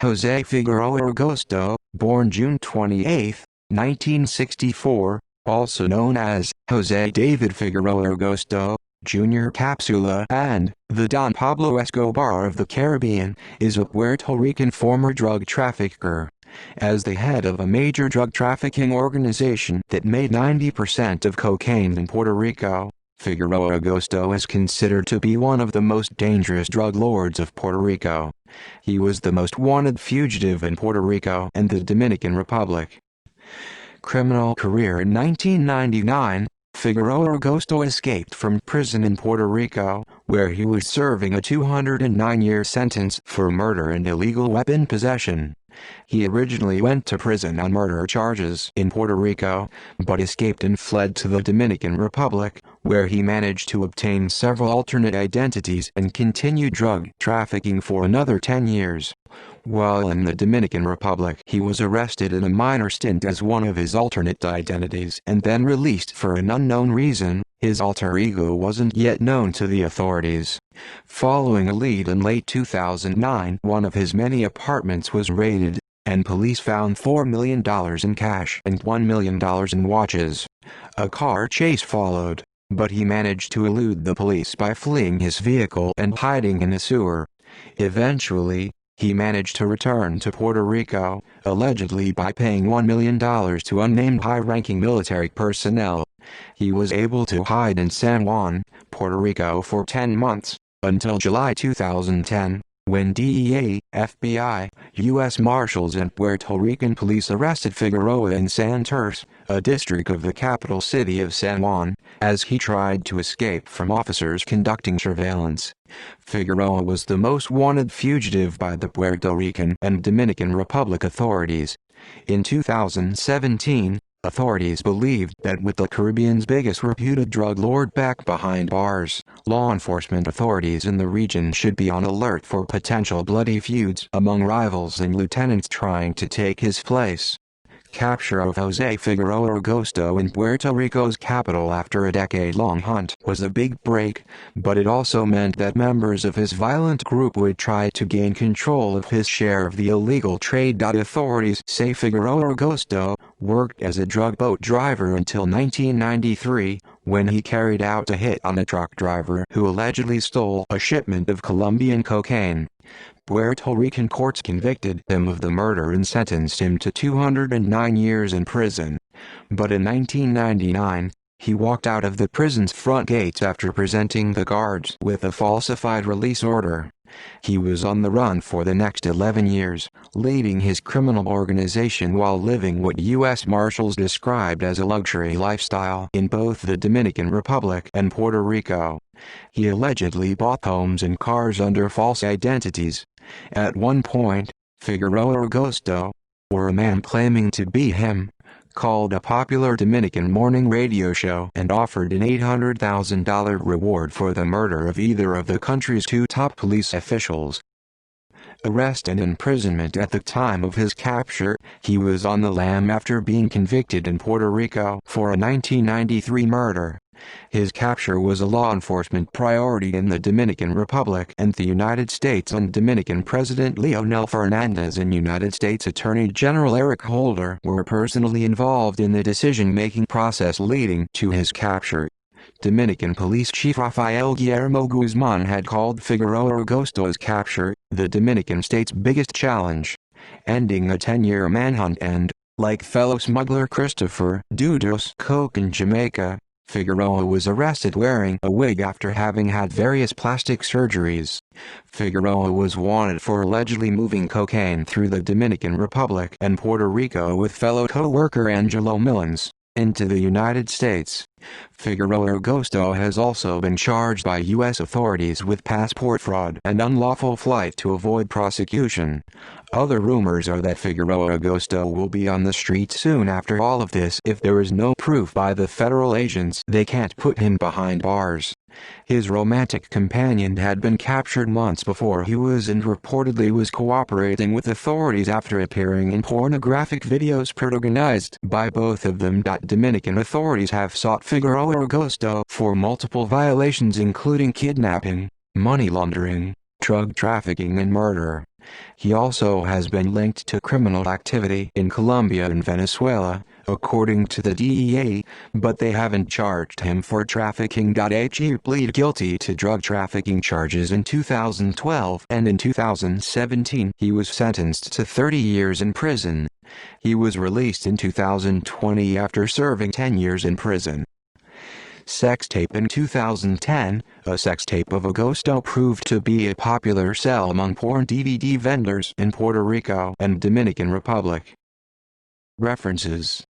José Figueroa Agosto, born June 28, 1964, also known as José David Figueroa Agosto, Jr. Capsula and the Don Pablo Escobar of the Caribbean, is a Puerto Rican former drug trafficker. As the head of a major drug trafficking organization that made 90% of cocaine in Puerto Rico, Figueroa Agosto is considered to be one of the most dangerous drug lords of Puerto Rico. He was the most wanted fugitive in Puerto Rico and the Dominican Republic. Criminal career. In 1999, Figueroa Agosto escaped from prison in Puerto Rico, where he was serving a 209-year sentence for murder and illegal weapon possession. He originally went to prison on murder charges in Puerto Rico, but escaped and fled to the Dominican Republic, where he managed to obtain several alternate identities and continued drug trafficking for another 10 years. While in the Dominican Republic, he was arrested in a minor stint as one of his alternate identities and then released for an unknown reason. His alter ego wasn't yet known to the authorities. Following a lead in late 2009, one of his many apartments was raided, and police found $4 million in cash and $1 million in watches. A car chase followed, but he managed to elude the police by fleeing his vehicle and hiding in a sewer. Eventually, he managed to return to Puerto Rico, allegedly by paying $1 million to unnamed high-ranking military personnel. He was able to hide in San Juan, Puerto Rico for 10 months, until July 2010, when DEA, FBI, U.S. Marshals and Puerto Rican police arrested Figueroa in Santurce, a district of the capital city of San Juan, as he tried to escape from officers conducting surveillance. Figueroa was the most wanted fugitive by the Puerto Rican and Dominican Republic authorities. In 2017, authorities believed that with the Caribbean's biggest reputed drug lord back behind bars, law enforcement authorities in the region should be on alert for potential bloody feuds among rivals and lieutenants trying to take his place. Capture of José Figueroa Agosto in Puerto Rico's capital after a decade-long hunt was a big break, but it also meant that members of his violent group would try to gain control of his share of the illegal trade. Authorities say Figueroa Agosto worked as a drug boat driver until 1993, when he carried out a hit on a truck driver who allegedly stole a shipment of Colombian cocaine. Puerto Rican courts convicted him of the murder and sentenced him to 209 years in prison. But in 1999, he walked out of the prison's front gates after presenting the guards with a falsified release order. He was on the run for the next 11 years, leading his criminal organization while living what U.S. Marshals described as a luxury lifestyle in both the Dominican Republic and Puerto Rico. He allegedly bought homes and cars under false identities. At one point, Figueroa Agosto, or a man claiming to be him, called a popular Dominican morning radio show and offered an $800,000 reward for the murder of either of the country's two top police officials. Arrest and imprisonment. At the time of his capture, he was on the lam after being convicted in Puerto Rico for a 1993 murder. His capture was a law enforcement priority in the Dominican Republic and the United States, and Dominican President Leonel Fernandez and United States Attorney General Eric Holder were personally involved in the decision-making process leading to his capture. Dominican Police Chief Rafael Guillermo Guzman had called Figueroa Agosto's capture the Dominican state's biggest challenge, ending a 10-year manhunt and, like fellow smuggler Christopher Dudos Coke in Jamaica, Figueroa was arrested wearing a wig after having had various plastic surgeries. Figueroa was wanted for allegedly moving cocaine through the Dominican Republic and Puerto Rico with fellow co-worker Angelo Millans into the United States. Figueroa Agosto has also been charged by U.S. authorities with passport fraud and unlawful flight to avoid prosecution. Other rumors are that Figueroa Agosto will be on the street soon after all of this if there is no proof by the federal agents they can't put him behind bars. His romantic companion had been captured months before he was and reportedly was cooperating with authorities after appearing in pornographic videos protagonized by both of them. Dominican authorities have sought Figueroa Agosto for multiple violations including kidnapping, money laundering, drug trafficking and murder. He also has been linked to criminal activity in Colombia and Venezuela, according to the DEA, but they haven't charged him for trafficking. He pleaded guilty to drug trafficking charges in 2012, and in 2017 he was sentenced to 30 years in prison. He was released in 2020 after serving 10 years in prison. Sex tape. In 2010, a sex tape of Agosto proved to be a popular sell among porn DVD vendors in Puerto Rico and Dominican Republic. References